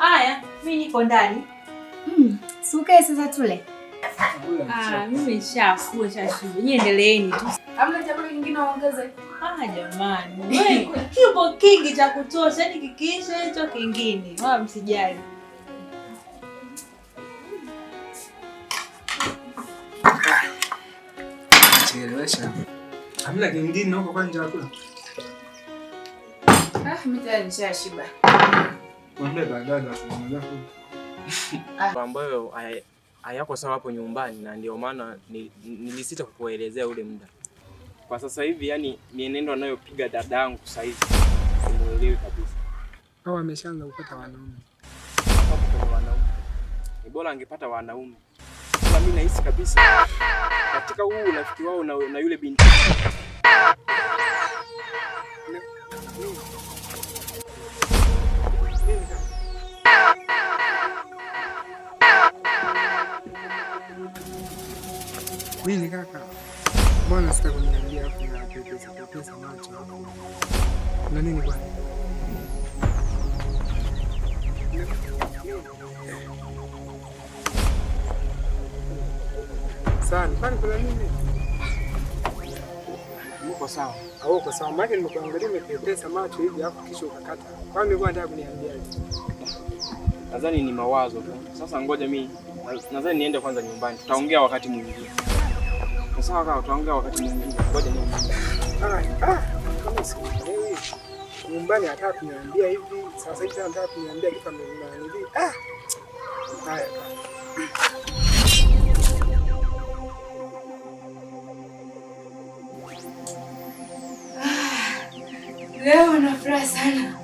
Aya, mimi niko ndani. Sukae sasa tule. Mimi nishakula shashiba. Nyie endeleeni tu. Hamna chakula kingine waongeze? Jamani. Wewe kipo kingi cha kutosha, yani kikiisha hicho kingine. Wala msijali. Chelewesha. Hamna kingine huko kwani chakula? Mimi tayari nishashiba. Mwambie baadaye tunaongea. Ambayo hayako sawa hapo nyumbani, na ndio maana nilisita kukuelezea ule muda. Kwa sasa hivi yani mienendo anayopiga dadangu sasa hivi simuelewi kabisa. Hao ameshaanza kupata wanaume. Ni bora angepata wanaume. Sasa mimi nahisi kabisa katika huu urafiki wao na yule binti. Nini kaka? Mbona sitaki kuniambia hapo na pesa macho? Na nini bwana? Sana, kwani kuna nini? Uko sawa? Uko sawa. Maana nimekuangalia umepepesa macho hivi hapo kisha ukakata. Kwani ulikuwa unataka kuniambia aje? Nadhani ni mawazo tu. Sasa ngoja mimi nadhani niende kwanza nyumbani. Tutaongea wakati mwingine. Sawa kaka, tutaongea wakati mwingine. Ngoja niende. Kama sielewi. Nyumbani hataka kuniambia hivi. Sasa hivi anataka kuniambia kitu kama hivi. Haya. Leo na furaha sana.